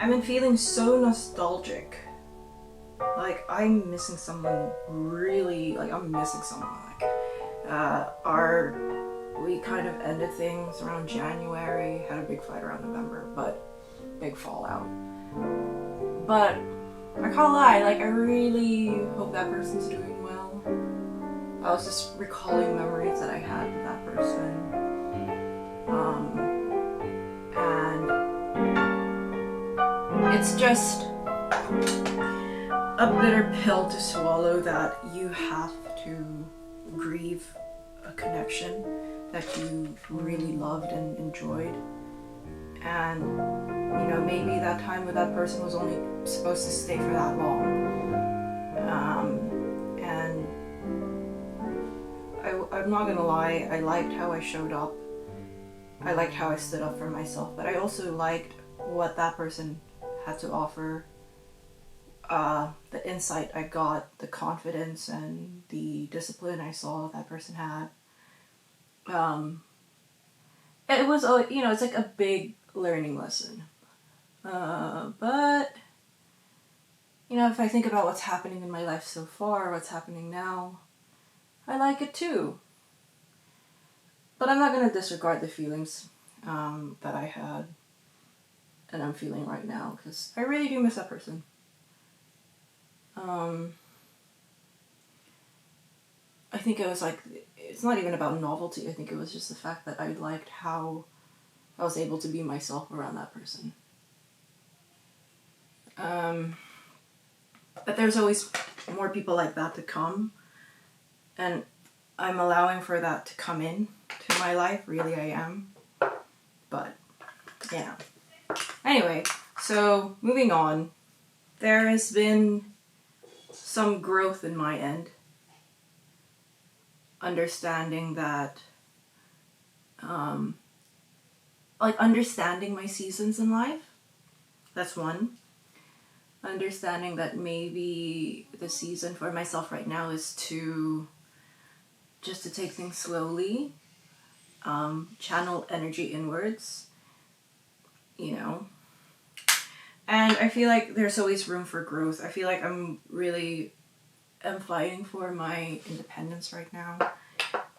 I've been feeling so nostalgic. Like, I'm missing someone really, like, I'm missing someone. Like, we kind of ended things around January, had a big fight around November, but big fallout. But I can't lie, like, I really hope that person's doing well. I was just recalling memories that I had with that person. And it's just a bitter pill to swallow that you have to grieve a connection that you really loved and enjoyed. And, you know, maybe that time with that person was only supposed to stay for that long. And I'm not gonna lie, I liked how I showed up. I liked how I stood up for myself, but I also liked what that person had to offer. The insight I got, the confidence and the discipline I saw that person had. It was, you know, it's like a big learning lesson. But, you know, if I think about what's happening in my life so far, what's happening now, I like it too. But I'm not going to disregard the feelings that I had and I'm feeling right now, because I really do miss that person. I think it was like, it's not even about novelty. I think it was just the fact that I liked how I was able to be myself around that person. But there's always more people like that to come, and I'm allowing for that to come in to my life. Really, I am. But yeah. Anyway, so moving on. There has been some growth in my end. Understanding that, like understanding my seasons in life. That's one. Understanding that maybe the season for myself right now is to take things slowly, channel energy inwards, you know. And I feel like there's always room for growth. I feel like I'm fighting for my independence right now.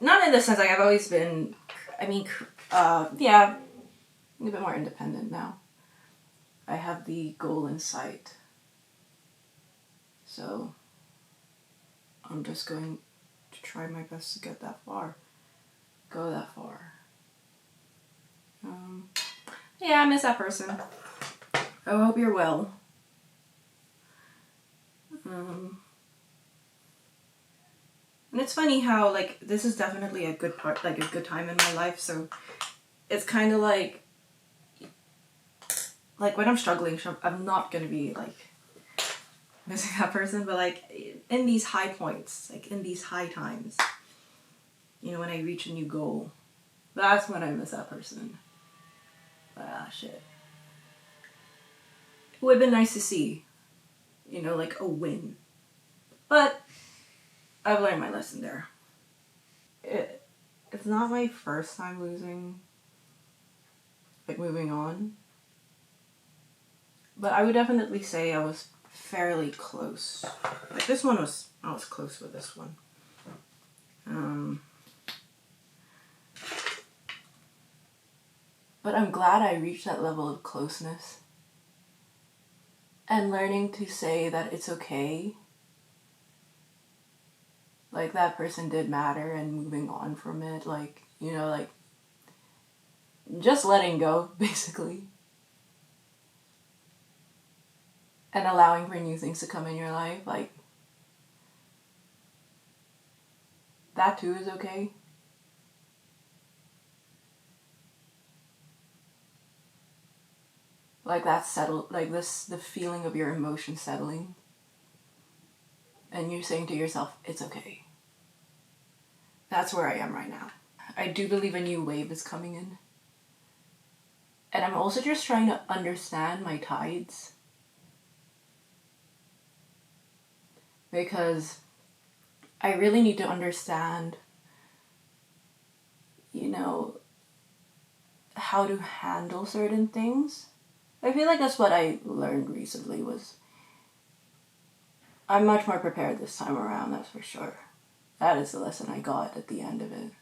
Not in the sense, like, I've always been, yeah, a bit more independent now. I have the goal in sight. So, I'm just going to try my best to get that far. Go that far. Yeah, I miss that person. I hope you're well. And it's funny how, like, this is definitely a good part, like a good time in my life, so it's kind of like when I'm struggling, I'm not gonna be, like, missing that person, but, like, in these high points, like, in these high times, you know, when I reach a new goal, that's when I miss that person. But, shit. It would have been nice to see, you know, like, a win. But I've learned my lesson there. It's not my first time losing, like, moving on. But I would definitely say I was fairly close. Like, this one I was close with this one. But I'm glad I reached that level of closeness. And learning to say that it's okay. Like, that person did matter, and moving on from it, like, you know, like, just letting go, basically. And allowing for new things to come in your life, like, that too is okay. Like, that's settled, like, the feeling of your emotion settling. And you saying to yourself, it's okay. That's where I am right now. I do believe a new wave is coming in. And I'm also just trying to understand my tides. Because I really need to understand, you know, how to handle certain things. I feel like that's what I learned recently was I'm much more prepared this time around, that's for sure. That is the lesson I got at the end of it.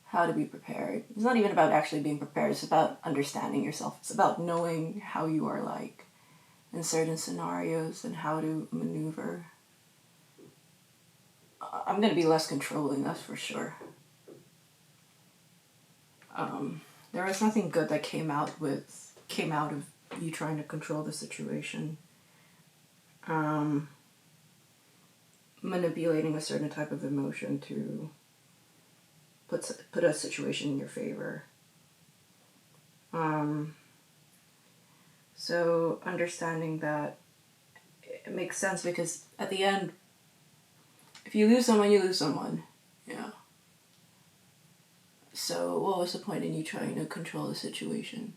How to be prepared. It's not even about actually being prepared, it's about understanding yourself. It's about knowing how you are like in certain scenarios and how to maneuver. I'm going to be less controlling, that's for sure. There was nothing good that came out of you trying to control the situation. Manipulating a certain type of emotion to put a situation in your favor. So understanding that it makes sense because at the end, if you lose someone, you lose someone. Yeah. So what was the point in you trying to control the situation?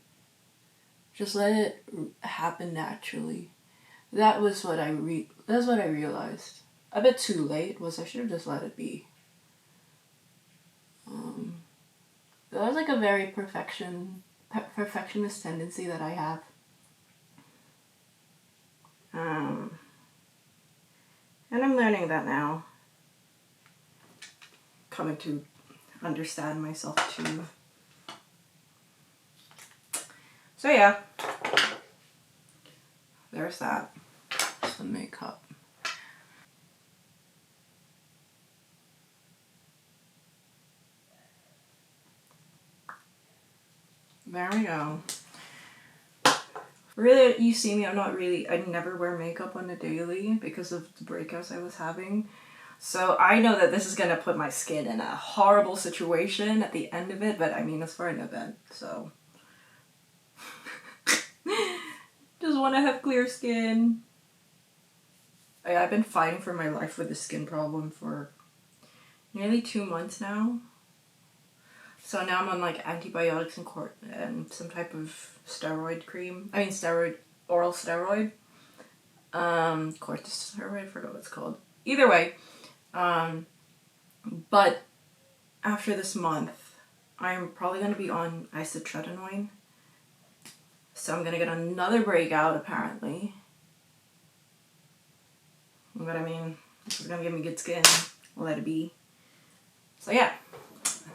Just let it happen naturally. That's what I realized. A bit too late was I should have just let it be. That was like a very perfectionist tendency that I have. And I'm learning that now. Coming to understand myself too. So yeah. There's that. Some makeup. There we go. Really, you see me, I never wear makeup on a daily because of the breakouts I was having. So I know that this is going to put my skin in a horrible situation at the end of it, but I mean, it's for an event, so. Just want to have clear skin. I've been fighting for my life with this skin problem for nearly 2 months now. So now I'm on like antibiotics and some type of steroid cream. Oral steroid. Corticosteroid, I forgot what it's called. Either way. But after this month, I'm probably going to be on isotretinoin. So I'm going to get another breakout apparently. But I mean, this is going to give me good skin. Let it be. So yeah.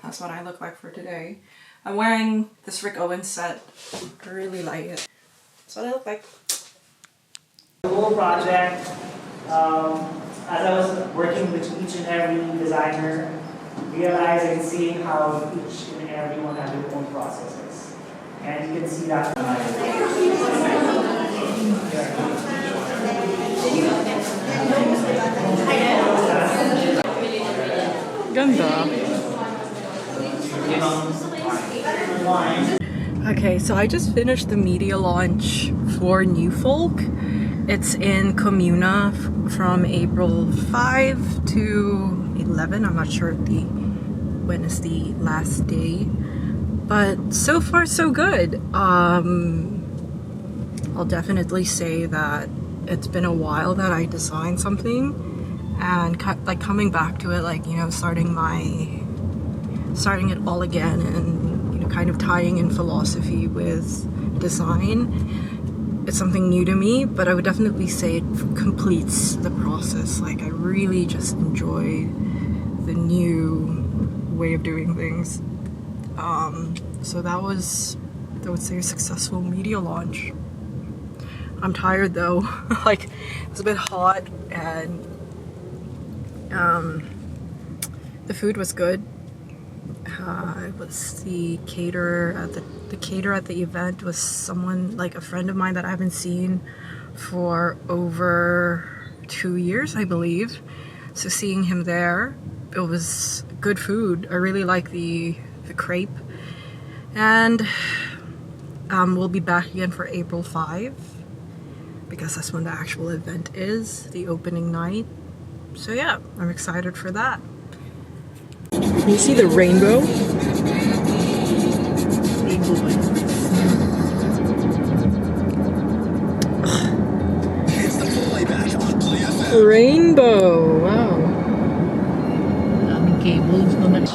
That's what I look like for today. I'm wearing this Rick Owens set. I really like it. That's what I look like. The whole project, as I was working with each and every designer, realizing, seeing how each and every one have their own processes. And you can see that. Ganda. Okay, so I just finished the media launch for New Folk. It's in Comuna from April 5 to 11. I'm not sure when is the last day. But so far so good. I'll definitely say that it's been a while that I designed something, and like coming back to it, like, you know, starting it all again, and, you know, kind of tying in philosophy with design. It's something new to me, but I would definitely say it completes the process. Like, I really just enjoy the new way of doing things. So that was, I would say, a successful media launch. I'm tired though. Like, it's a bit hot, and the food was good. It was the caterer at the event was someone, like a friend of mine that I haven't seen for over 2 years, I believe. So seeing him there, it was good food. I really like the crepe. And we'll be back again for April 5, because that's when the actual event is, the opening night. So yeah, I'm excited for that. Can you see the rainbow? Rainbow, wow. Cables naman.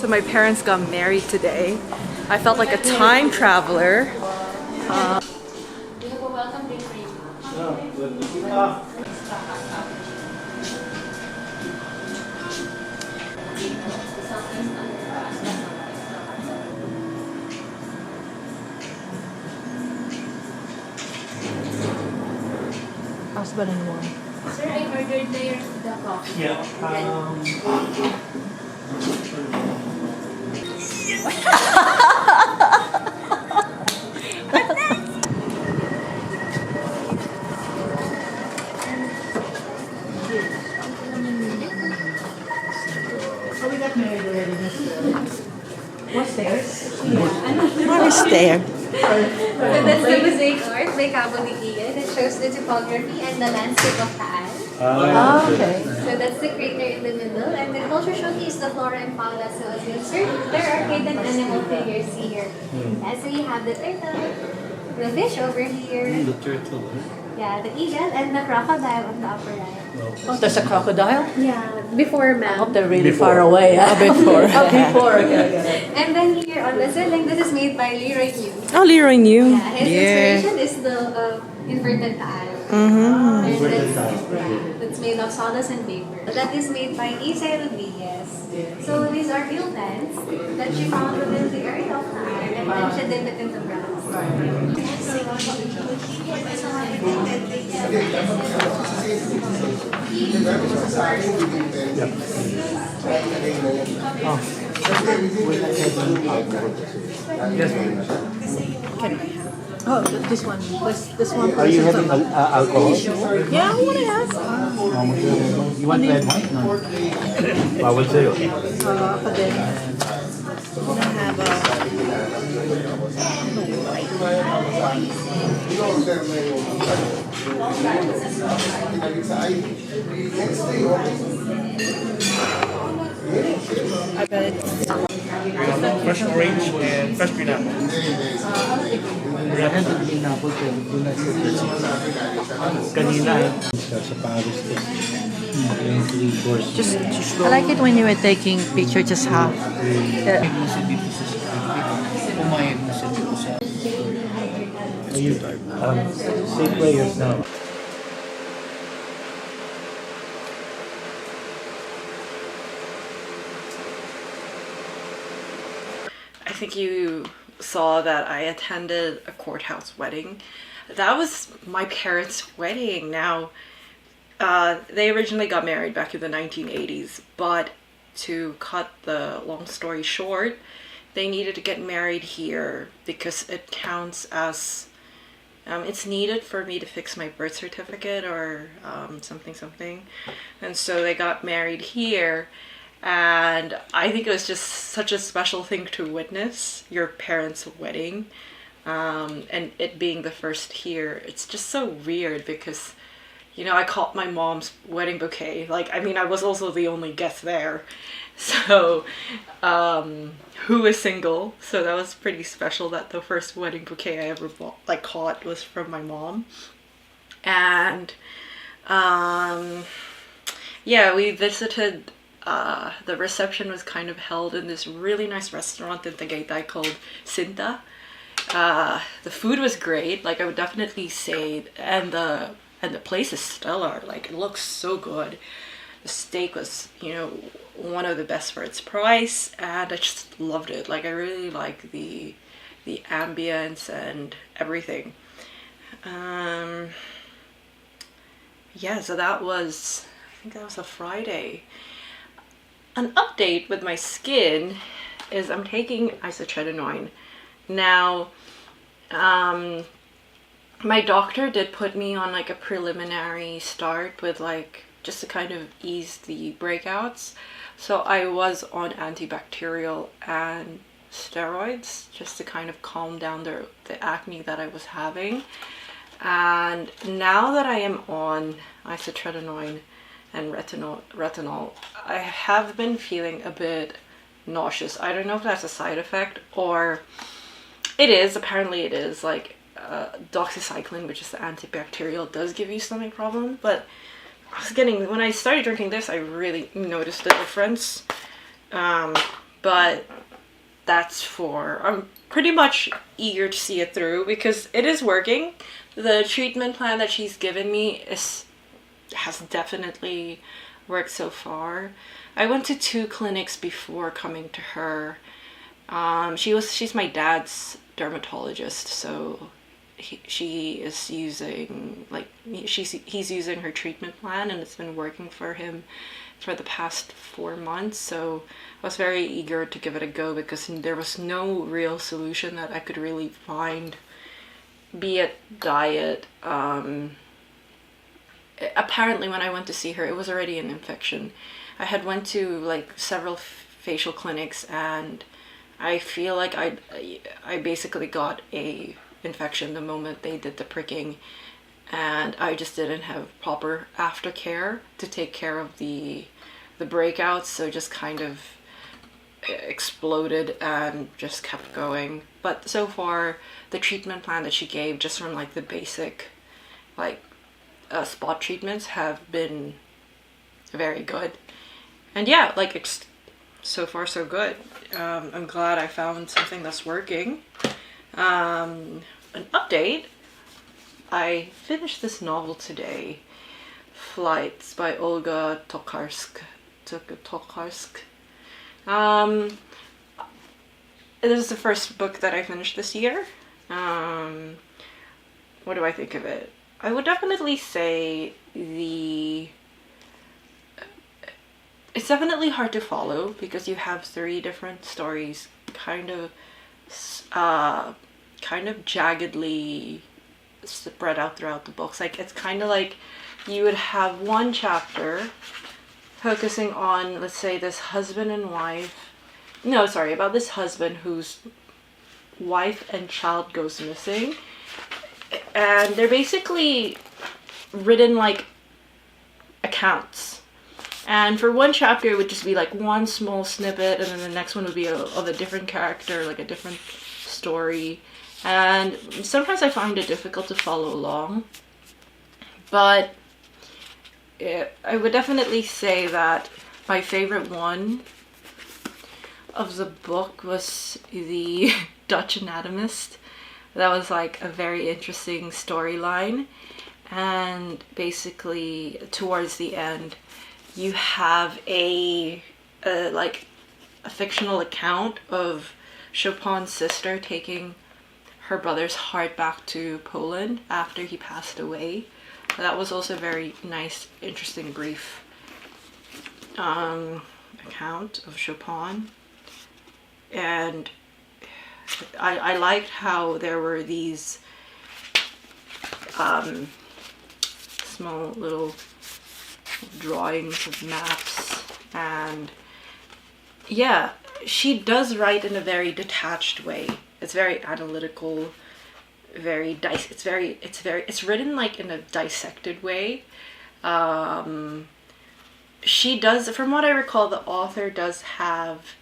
So my parents got married today. I felt like a time traveler. We have a welcome drink for you. Sir, I ordered the coffee. Yeah. Oh, we got married already. What's there? What is there? So that's the mosaic art by Cabo de Guia that shows the topography and the landscape of Taal. Oh, okay. So that's the crater in the middle, and the culture showcase the flora and fauna. So as you observe, there are hidden animal figures here. Yeah, so you have the turtle, the fish over here. The turtle. Yeah, the eagle and the crocodile on the upper right. Oh, there's a crocodile? Yeah, before I ma'am. hope they're really far away. Before. Before, okay. And then here on the ceiling, this is made by Leroy New. Oh, Leroy knew. Yeah, his inspiration is the inverted Taal. And that's made of sawdust and paper. That is made by Isay Rodriguez. So these are real plants that she found within the area of Taal, and then she dipped it into brass. Oh, this one. This one. Are you having alcohol? Yeah, I want to ask. You want red wine? No. Bawal sa'yo. But then, gonna have I got it. Fresh orange and fresh green apple. Ahead of the apple, do not kanina sa Paris to. Just I like it when you were taking picture just half. Pumayag mo sa dito sa... Say prayers now. I think you saw that I attended a courthouse wedding. That was my parents' wedding. Now, they originally got married back in the 1980s, but to cut the long story short, they needed to get married here because it counts as it's needed for me to fix my birth certificate or something. And so they got married here. And I think it was just such a special thing to witness your parents' wedding, and it being the first here. It's just so weird because, you know, I caught my mom's wedding bouquet. Like, I mean, I was also the only guest there, so who was single. So that was pretty special that the first wedding bouquet I ever bought, like caught, was from my mom. And yeah, we visited. The reception was kind of held in this really nice restaurant in Tagaytay called Sinta. The food was great, like I would definitely say, and the place is stellar. Like, it looks so good. The steak was, you know, one of the best for its price, and I just loved it. Like, I really like the ambience and everything. Yeah, so that was, I think that was a Friday. An update with my skin is I'm taking isotretinoin. Now, my doctor did put me on like a preliminary start with like just to kind of ease the breakouts. So I was on antibacterial and steroids just to kind of calm down the acne that I was having. And now that I am on isotretinoin and retinol, I have been feeling a bit nauseous. I don't know if that's a side effect or it is. Apparently it is. Like doxycycline, which is the antibacterial, does give you stomach problems, but when I started drinking this, I really noticed the difference. But but I'm pretty much eager to see it through because it is working. The treatment plan that she's given me has definitely worked so far. I went to 2 clinics before coming to her. She's my dad's dermatologist, so she is using he's using her treatment plan, and it's been working for him for the past 4 months. So I was very eager to give it a go because there was no real solution that I could really find, be it diet. Apparently when I went to see her, it was already an infection. I had went to like several facial clinics, and I feel like I basically got a infection the moment they did the pricking, and I just didn't have proper aftercare to take care of the breakouts, so just kind of exploded and just kept going. But so far the treatment plan that she gave, just from like the basic spot treatments, have been very good. And yeah, so far so good. I'm glad I found something that's working. An update: I finished this novel today, Flights by Olga Tokarsk. This is the first book that I finished this year. What do I think of it? I would definitely say it's definitely hard to follow because you have 3 different stories kind of jaggedly spread out throughout the books. Like, it's kind of like you would have one chapter focusing on, let's say, this husband and wife. No, sorry, about this husband whose wife and child goes missing. And they're basically written like accounts. And for one chapter, it would just be like one small snippet, and then the next one would be of a different character, like a different story. And sometimes I find it difficult to follow along. But I would definitely say that my favorite one of the book was the Dutch Anatomist. That was like a very interesting storyline. And basically, towards the end, you have a fictional account of Chopin's sister taking her brother's heart back to Poland after he passed away. That was also a very nice, interesting, brief account of Chopin. And I liked how there were these small little drawings of maps, and yeah, she does write in a very detached way. It's very analytical, it's written like in a dissected way. She does, from what I recall, the author does have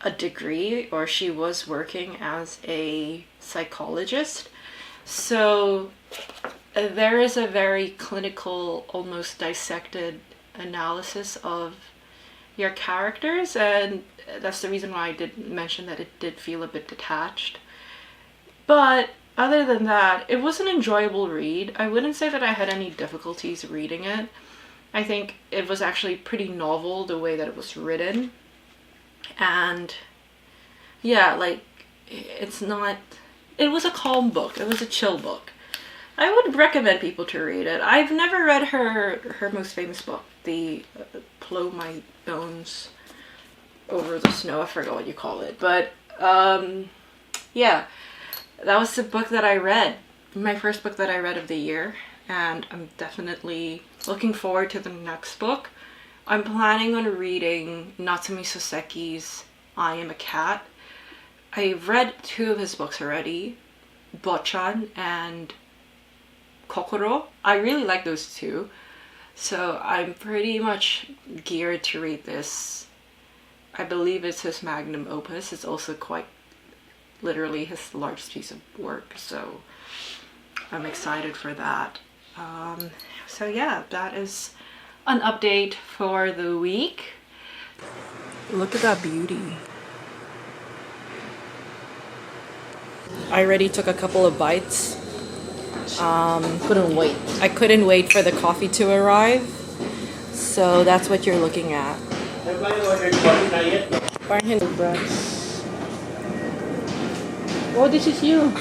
a degree, or she was working as a psychologist. So there is a very clinical, almost dissected analysis of your characters, and that's the reason why I did mention that it did feel a bit detached. But other than that, it was an enjoyable read. I wouldn't say that I had any difficulties reading it. I think it was actually pretty novel the way that it was written. And yeah, like, it was a calm book. It was a chill book. I would recommend people to read it. I've never read her most famous book, the Plow My Bones Over the Snow. I forgot what you call it. But yeah, that was the book that I read. My first book that I read of the year. And I'm definitely looking forward to the next book. I'm planning on reading Natsumi Soseki's I Am a Cat. I've read 2 of his books already, Bochan and Kokoro. I really like those 2. So I'm pretty much geared to read this. I believe it's his magnum opus. It's also quite literally his largest piece of work. So I'm excited for that. So yeah, that is an update for the week. Look at that beauty. I already took a couple of bites. Couldn't wait. I couldn't wait for the coffee to arrive. So that's what you're looking at. Parang hindi- Oh, this is you.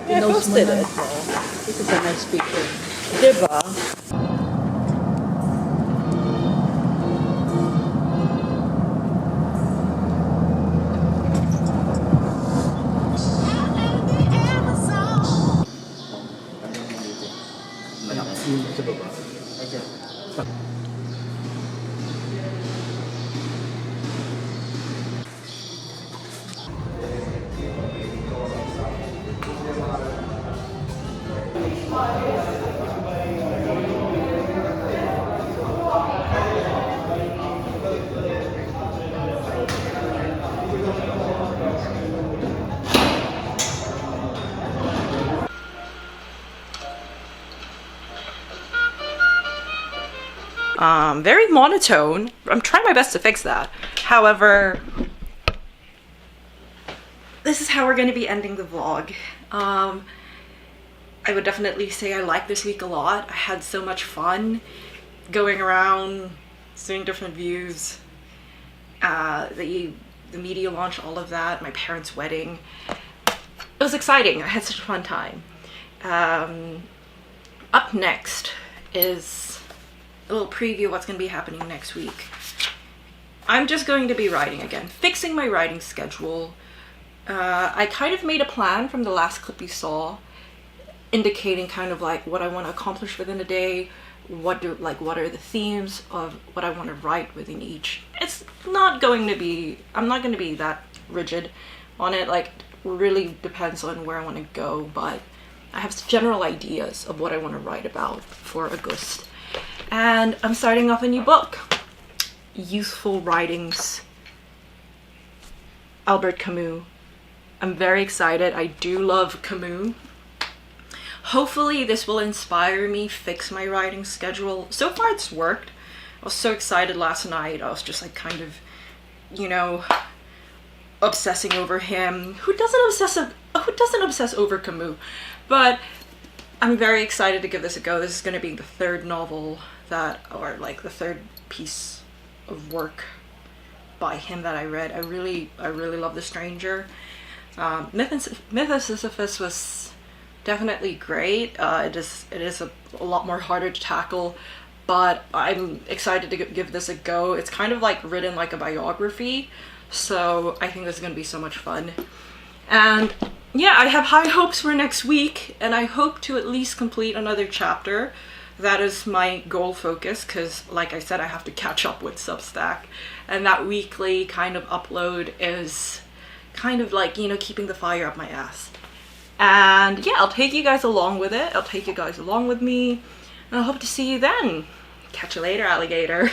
Yeah, I Pinost mo posted na. it. This is a nice picture. Diba? Sa baba. Very monotone. I'm trying my best to fix that. However, this is how we're going to be ending the vlog. I would definitely say I like this week a lot. I had so much fun going around, seeing different views, the media launch, all of that, my parents' wedding. It was exciting. I had such a fun time. Up next is a little preview of what's going to be happening next week. I'm just going to be writing again, fixing my writing schedule. I kind of made a plan from the last clip you saw, indicating kind of like what I want to accomplish within a day, what are the themes of what I want to write within each. It's not going to be, I'm not going to be that rigid on it, like really depends on where I want to go, but I have general ideas of what I want to write about for August. And I'm starting off a new book, Youthful Writings, Albert Camus. I'm very excited. I do love Camus. Hopefully this will inspire me, fix my writing schedule. So far it's worked. I was so excited last night. I was just like kind of, you know, obsessing over him. Who doesn't obsess over Camus? But I'm very excited to give this a go. This is going to be the third novel or like the third piece of work by him that I read. I really love The Stranger. Myth of Sisyphus was definitely great. It is a lot more harder to tackle, but I'm excited to give this a go. It's kind of like written like a biography, so I think this is going to be so much fun. And yeah, I have high hopes for next week, and I hope to at least complete another chapter. That is my goal focus, because like I said, I have to catch up with Substack, and that weekly kind of upload is kind of like, you know, keeping the fire up my ass. And yeah, I'll take you guys along with it. I'll take you guys along with me, and I hope to see you then. Catch you later, alligator.